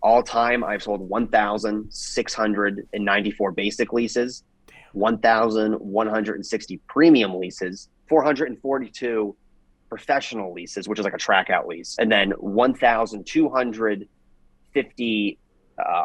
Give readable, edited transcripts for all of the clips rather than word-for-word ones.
All time, I've sold 1,694 basic leases, 1,160 premium leases, 442 professional leases, which is like a track out lease, and then 1,250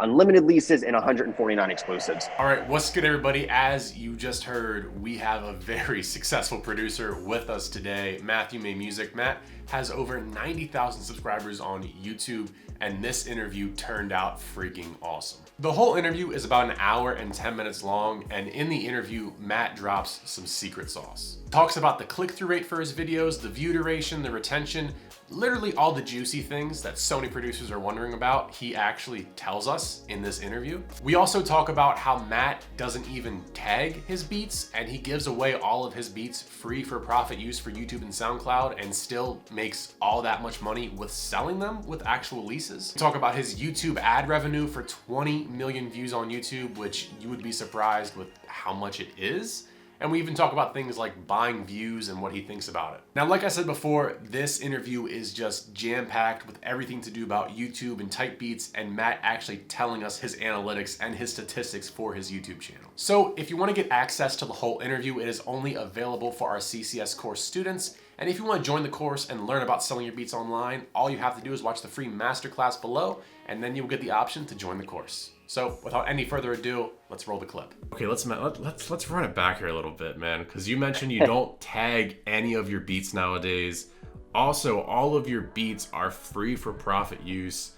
unlimited leases and 149 exclusives. All right, what's good, everybody? As you just heard, we have a very successful producer with us today, Matthew May Music. Matt has over 90,000 subscribers on YouTube, and this interview turned out freaking awesome. The whole interview is about an hour and 10 minutes long, and in the interview, Matt drops some secret sauce. Talks about the click-through rate for his videos, the view duration, the retention, literally all the juicy things that so many producers are wondering about, he actually tells us in this interview. We also talk about how Matt doesn't even tag his beats, and he gives away all of his beats free for profit use for YouTube and SoundCloud, and still makes all that much money with selling them with actual leases. We talk about his YouTube ad revenue for 20 million views on YouTube, which you would be surprised with how much it is. And we even talk about things like buying views and what he thinks about it. Now, like I said before, this interview is just jam-packed with everything to do about YouTube and type beats, and Matt actually telling us his analytics and his statistics for his YouTube channel. So if you want to get access to the whole interview, it is only available for our CCS course students. And if you want to join the course and learn about selling your beats online, all you have to do is watch the free masterclass below, and then you'll get the option to join the course. So without any further ado, let's roll the clip. Okay, let's run it back here a little bit, man, because you mentioned you don't tag any of your beats nowadays. Also, all of your beats are free for profit use.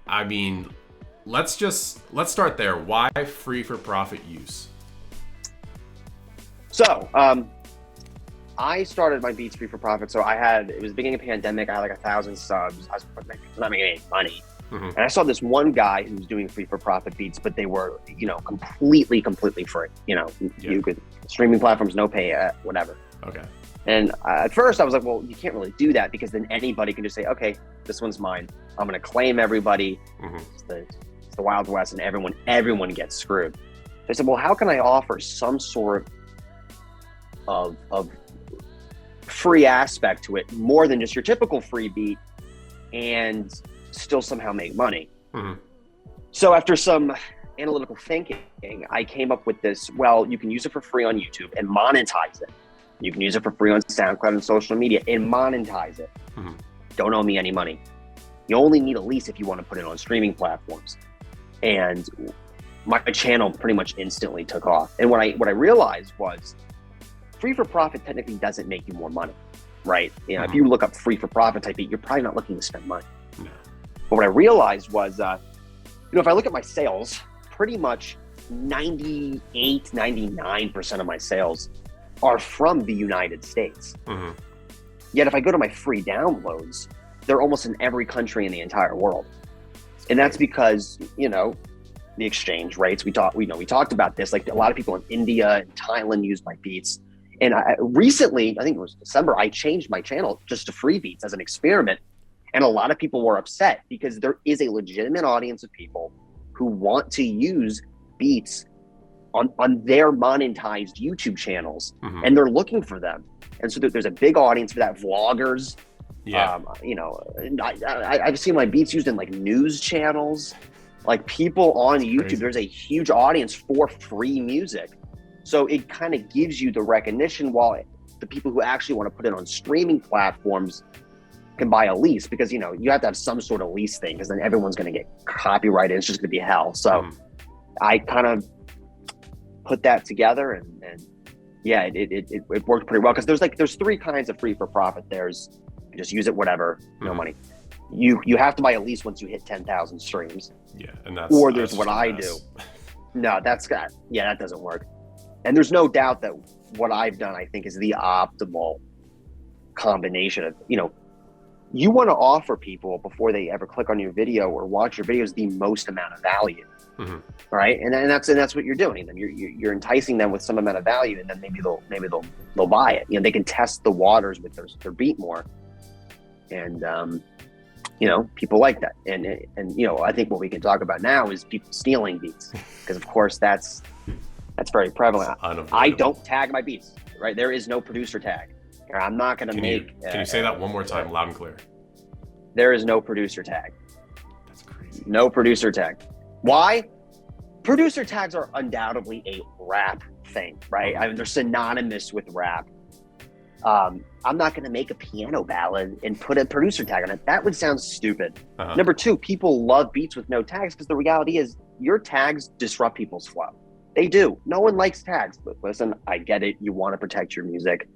I mean, let's start there. Why free for profit use? So, I started my beats free for profit. So it was the beginning of the pandemic. I had like 1,000 subs. I was not making any money. Mm-hmm. And I saw this one guy who was doing free for profit beats, but they were, completely free. You could streaming platforms, no pay, whatever. Okay. And at first I was like, well, you can't really do that because then anybody can just say, okay, this one's mine. I'm going to claim everybody. Mm-hmm. It's the Wild West, and everyone gets screwed. So I said, well, how can I offer some sort of free aspect to it, more than just your typical free beat, and still somehow make money? Mm-hmm. So after some analytical thinking, I came up with this. Well, you can use it for free on YouTube and monetize it. You can use it for free on SoundCloud and social media and monetize it. Mm-hmm. Don't owe me any money. You only need a lease if you want to put it on streaming platforms. And my channel pretty much instantly took off. And what I realized was, free for profit technically doesn't make you more money, right? Mm-hmm. If you look up free for profit type beat, you're probably not looking to spend money. No. But what I realized was, if I look at my sales, pretty much 99% of my sales are from the United States. Mm-hmm. Yet if I go to my free downloads, they're almost in every country in the entire world. And that's because, the exchange rates, we talked about this, like a lot of people in India and Thailand use my beats. And recently, I think it was December, I changed my channel just to free beats as an experiment. And a lot of people were upset because there is a legitimate audience of people who want to use beats on their monetized YouTube channels, mm-hmm. and they're looking for them. And so there's a big audience for that. Vloggers, yeah. I've seen my beats used in like news channels, like people on YouTube. Crazy. There's a huge audience for free music. So it kind of gives you the recognition, while the people who actually want to put it on streaming platforms can buy a lease, because you have to have some sort of lease thing, because then everyone's going to get copyrighted. It's just going to be hell. So I kind of put that together, and yeah, it worked pretty well, because there's three kinds of free for profit. There's just use it, whatever, no money. You have to buy a lease once you hit 10,000 streams. Yeah, and there's what I do. No, that doesn't work. And there's no doubt that what I've done, I think, is the optimal combination of, you want to offer people, before they ever click on your video or watch your videos, the most amount of value, mm-hmm. right? And that's what you're doing. Then you're enticing them with some amount of value, and then maybe they'll buy it. They can test the waters with their beat more, and people like that. And I think what we can talk about now is people stealing beats, because of course that's very prevalent. I don't tag my beats, right? There is no producer tag. I'm not going to make... Can you say that one more time, loud and clear? There is no producer tag. That's crazy. No producer tag. Why? Producer tags are undoubtedly a rap thing, right? I mean, they're synonymous with rap. I'm not going to make a piano ballad and put a producer tag on it. That would sound stupid. Number two, people love beats with no tags because the reality is your tags disrupt people's flow. They do. No one likes tags. But listen, I get it. You want to protect your music.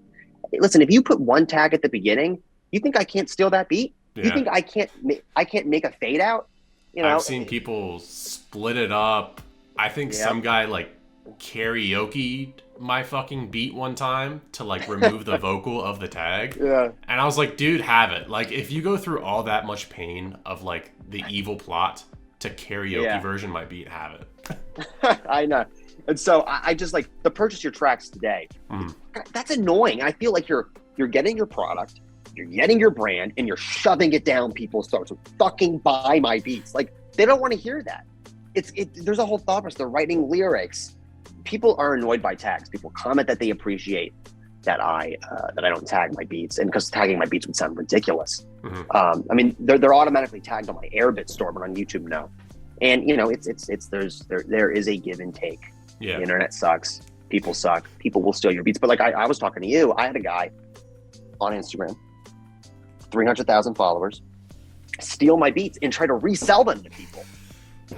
Listen, if you put one tag at the beginning, you think I can't steal that beat? You think I can't make a fade out? You know, I've seen people split it up. I think some guy like karaoke'd my fucking beat one time to like remove the vocal of the tag. Yeah. And I was like, dude, have it. Like, if you go through all that much pain of like the evil plot to karaoke version my beat, have it. I know. And so I just like the purchase your tracks today. That's annoying. I feel like you're getting your product, you're getting your brand, and you're shoving it down people's throats. So fucking buy my beats. Like, they don't want to hear that. There's a whole thought process. They're writing lyrics. People are annoyed by tags. People comment that they appreciate that I don't tag my beats, and because tagging my beats would sound ridiculous. I mean, they're automatically tagged on my Airbit store, but on YouTube, no. And you know, there is a give and take. Yeah. The internet sucks. People suck. People will steal your beats. But like I was talking to you, I had a guy on Instagram, 300,000 followers, steal my beats and try to resell them to people.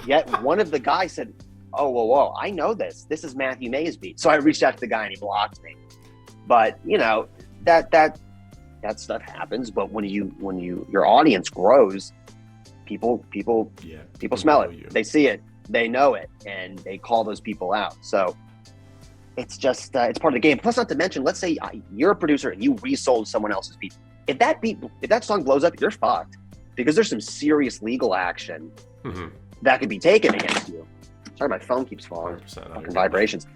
Yet one of the guys said, "Oh, whoa, I know this. This is Matthew May's beat." So I reached out to the guy and he blocked me. But you know, that stuff happens. But when your audience grows, people smell it. They see it. They know it, and they call those people out. So it's just it's part of the game. Plus, not to mention, let's say you're a producer and you resold someone else's beat. If that song blows up, you're fucked, because there's some serious legal action that could be taken against you. Sorry, my phone keeps falling. Fucking vibrations.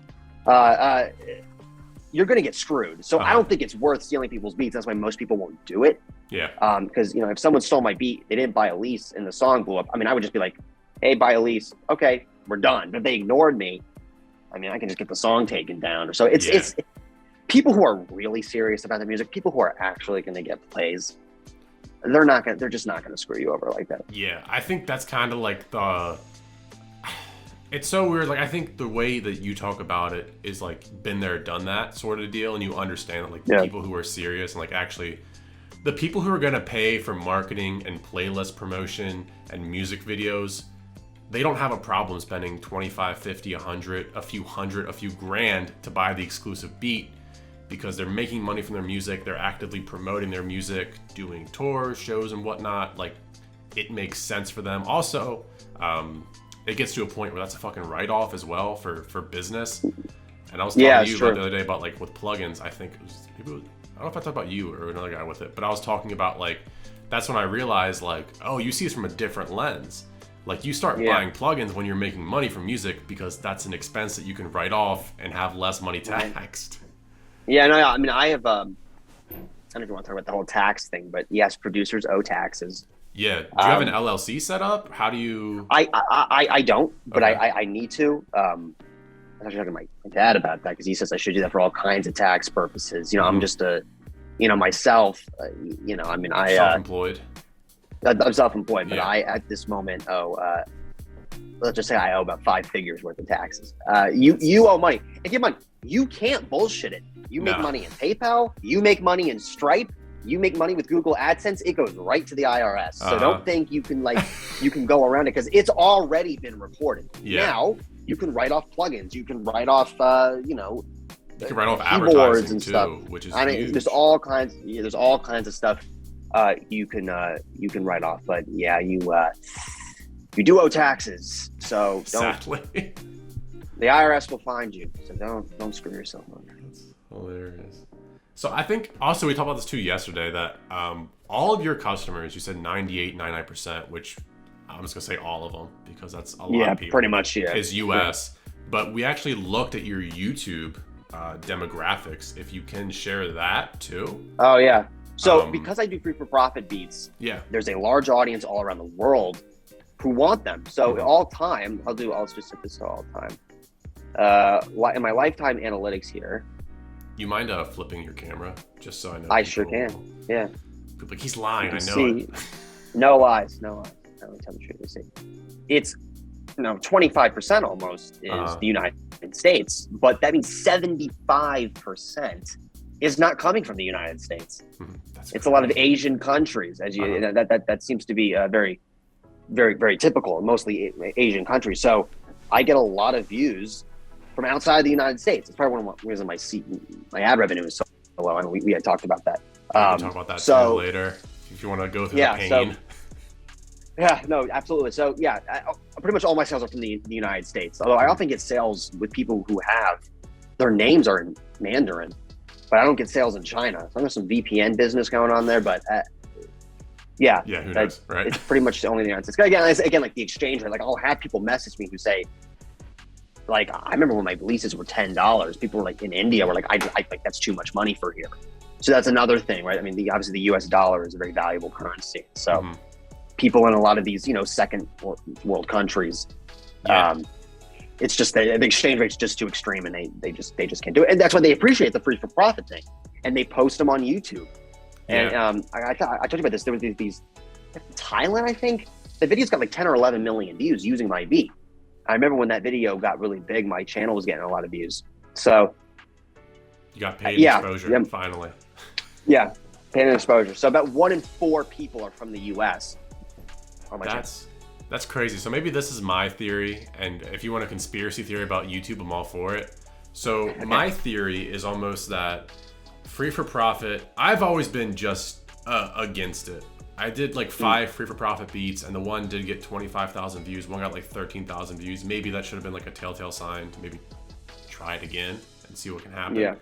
You're going to get screwed. So I don't think it's worth stealing people's beats. That's why most people won't do it. Yeah. Because you know, if someone stole my beat, they didn't buy a lease, and the song blew up. I mean, I would just be like, "Hey, buy a lease." Okay, we're done. But if they ignored me, I mean, I can just get the song taken down. So it's people who are really serious about the music, people who are actually going to get plays. They're just not going to screw you over like that. Yeah, I think that's kind of like it's so weird. Like, I think the way that you talk about it is like been there, done that sort of deal, and you understand that, like, the people who are serious and like actually the people who are going to pay for marketing and playlist promotion and music videos, they don't have a problem spending 25, 50, 100, a few grand to buy the exclusive beat, because they're making money from their music. They're actively promoting their music, doing tours, shows, and whatnot. Like, it makes sense for them. Also, it gets to a point where that's a fucking write-off as well for business. And I was talking to you about the other day about, like, with plugins, I think I don't know if I talked about you or another guy with it, but I was talking about, like, that's when I realized, like, oh, you see this from a different lens. Like, you start buying plugins when you're making money from music, because that's an expense that you can write off and have less money taxed. Yeah, no, I mean, I have, I don't know if you want to talk about the whole tax thing, but yes, producers owe taxes. Yeah. Do you have an LLC set up? How do you? I don't, but Okay. I need to. I was actually talking to my dad about that, because he says I should do that for all kinds of tax purposes. You know, I'm just myself, you know, I mean, Self-employed. I'm self-employed, but I, at this moment, let's just say I owe about 5 figures worth of taxes. You owe money. If you have money, you can't bullshit it. You make money in PayPal. You make money in Stripe. You make money with Google AdSense. It goes right to the IRS. So don't think you can go around it, because it's already been reported. Now you can write off plugins. You can write off, you can write off keyboards advertising and too, stuff. which is I mean, huge. there's all kinds of stuff you can write off. But yeah, you do owe taxes. So don't. Sadly. The IRS will find you. So don't screw yourself up. That's hilarious. So I think also we talked about this too yesterday, that all of your customers, you said 99%, which I'm just gonna say all of them, because that's a lot of people. Pretty much, is US. But we actually looked at your YouTube demographics. If you can share that too. Oh yeah. So because I do free for profit beats, there's a large audience all around the world who want them. So all time, I'll just set this to all time. In my lifetime analytics here. You mind flipping your camera, just so I know? I sure can. Yeah. Like, he's lying. I know it. No lies. It's 25% almost is the United States, but that means 75% is not coming from the United States. It's a lot of Asian countries, as you that seems to be very, very, very typical, mostly Asian countries. So I get a lot of views from outside the United States. It's probably one of the reasons my ad revenue is so low. I mean, we had talked about that. We can talk about that too later if you want to go through the pain. Yeah, no, absolutely. So yeah, pretty much all my sales are from the United States. Although I often get sales with people who have their names are in Mandarin, but I don't get sales in China. So there's some VPN business going on there, but yeah, who knows, right? It's pretty much only the United States. Again, like the exchange rate, like I'll have people message me who say, like, I remember when my leases were $10. People were like in India were like, I like that's too much money for here. So that's another thing, right? I mean, obviously the US dollar is a very valuable currency. So people in a lot of these, second world countries, it's just the exchange rate's just too extreme, and they just can't do it. And that's why they appreciate the free for profit thing, and they post them on YouTube. And I told you about this. There was these Thailand, I think the video's got like 10 or 11 million views using my beat. I remember when that video got really big, my channel was getting a lot of views. So you got paid exposure finally. Yeah, paid exposure. So about 1 in 4 people are from the US. That's crazy. So maybe this is my theory, and if you want a conspiracy theory about YouTube, I'm all for it. So my theory is almost that free for profit, I've always been just against it. I did like 5 free for profit beats, and the one did get 25,000 views. One got like 13,000 views. Maybe that should have been like a telltale sign to maybe try it again and see what can happen. Yeah.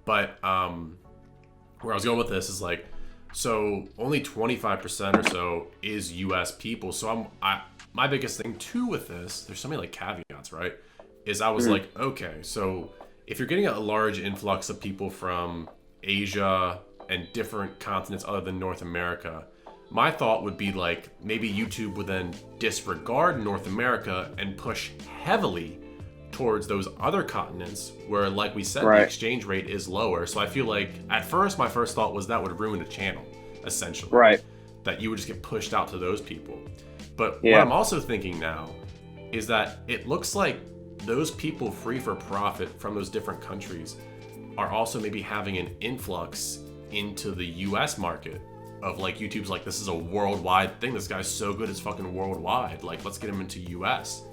But where I was going with this is like, so only 25% or so is US people. So my biggest thing too with this, there's so many like caveats, right? Is I was like, okay, so if you're getting a large influx of people from Asia and different continents other than North America, my thought would be like maybe YouTube would then disregard North America and push heavily towards those other continents where, like we said, the exchange rate is lower. So I feel like at first my first thought was that would ruin the channel, essentially. Right. That you would just get pushed out to those people. But what I'm also thinking now is that it looks like those people free for profit from those different countries are also maybe having an influx into the US market of like, YouTube's like, this is a worldwide thing. This guy's so good, it's fucking worldwide. Like, let's get him into US.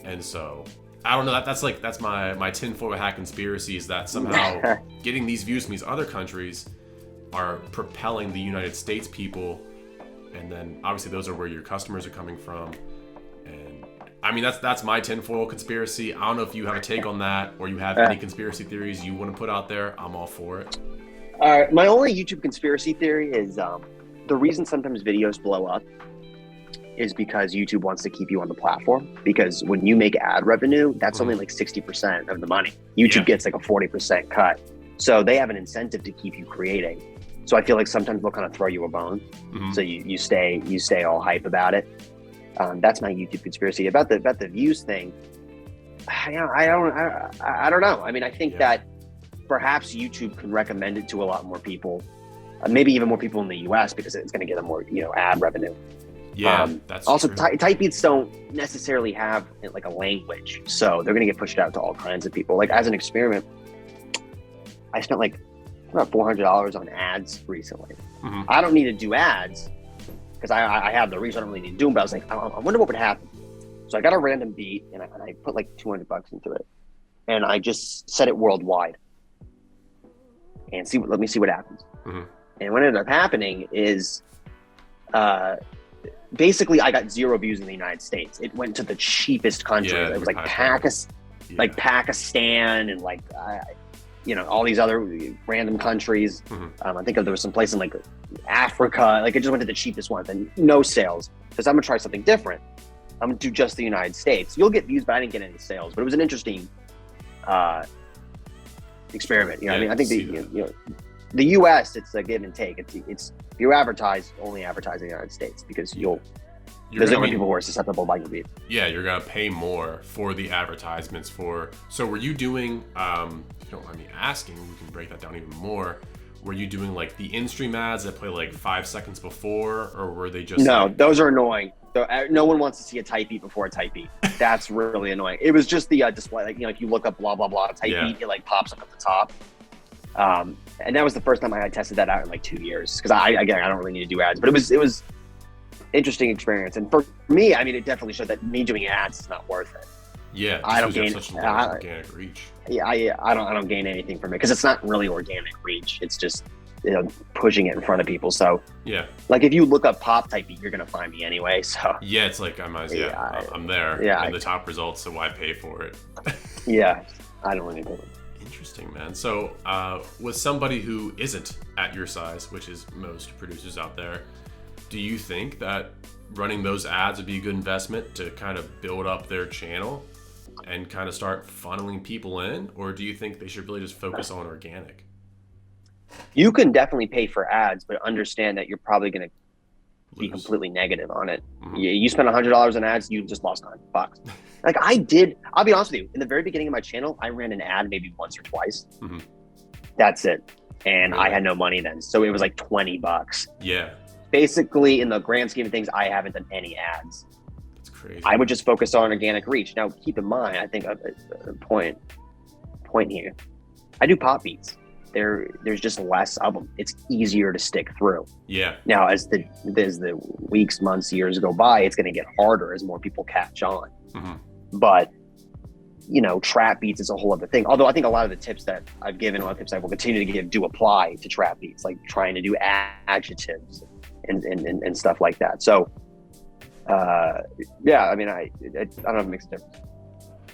And so I don't know, that's my tinfoil hat conspiracy, is that somehow getting these views from these other countries are propelling the United States people, and then obviously those are where your customers are coming from. And I mean, that's my tinfoil conspiracy. I don't know if you have a take on that, or you have any conspiracy theories you want to put out there. I'm all for it. My only YouTube conspiracy theory is the reason sometimes videos blow up is because YouTube wants to keep you on the platform. Because when you make ad revenue, that's only like 60% of the money. YouTube gets like a 40% cut. So they have an incentive to keep you creating. So I feel like sometimes they'll kind of throw you a bone. So you stay all hype about it. That's my YouTube conspiracy. About the views thing, I don't know. I mean, I think that perhaps YouTube can recommend it to a lot more people, maybe even more people in the US, because it's going to get them more, ad revenue. Yeah, that's also true. Type beats don't necessarily have like a language, so they're going to get pushed out to all kinds of people. Like, as an experiment, I spent like about $400 on ads recently. I don't need to do ads because I have the reason. I don't really need to do them, but I was like, I wonder what would happen. So I got a random beat and I put like $200 into it, and I just set it worldwide and let me see what happens. And what ended up happening is basically I got 0 views in the United States. It went to the cheapest country. It was like Pakistan and like all these other random countries. I think there was some place in like Africa. Like, it just went to the cheapest ones and no sales. Because I'm gonna try something different. I'm gonna do just the United States. You'll get views, but I didn't get any sales. But it was an interesting experiment. I mean, I think the US, it's a give and take. It's if you only advertise in the United States, because there's other people who are susceptible by your beat. Yeah, you're gonna pay more for the advertisements So were you doing, if you don't mind me asking, we can break that down even more. Were you doing like the in-stream ads that play like 5 seconds before, or were they just? No, those are annoying. So no one wants to see a type beat before a type beat. That's really annoying. It was just the display, like, if you look up blah blah blah type beat, it like pops up at the top. And that was the first time I had tested that out in like 2 years, because I don't really need to do ads, but it was interesting experience. And for me, I mean, it definitely showed that me doing ads is not worth it. Yeah, I don't gain such organic reach. Yeah, I don't gain anything from it, because it's not really organic reach. It's just pushing it in front of people. So yeah, like if you look up pop type beat, you're gonna find me anyway. So yeah, it's like I'm there. Yeah, in the top results, so why pay for it? Yeah, I don't really do it. Interesting, man. So with somebody who isn't at your size, which is most producers out there, do you think that running those ads would be a good investment to kind of build up their channel and kind of start funneling people in? Or do you think they should really just focus on organic? You can definitely pay for ads, but understand that you're probably going to be completely negative on it. Mm-hmm. You spend $100 on ads, you just lost $100. Like I'll be honest with you, in the very beginning of my channel, I ran an ad maybe once or twice. Mm-hmm. That's it. And I had no money then. So it was like $20. Yeah. Basically, in the grand scheme of things, I haven't done any ads. That's crazy. I would just focus on organic reach. Now, keep in mind, I think a point here. I do pop beats. There's just less of them. It's easier to stick through. Yeah. Now, as the weeks, months, years go by, it's going to get harder as more people catch on. Mm-hmm. But trap beats is a whole other thing. Although I think a lot of the tips that I've given, a lot of tips I will continue to give, do apply to trap beats, like trying to do adjectives and stuff like that. So, yeah, I mean, I don't know if it makes a difference.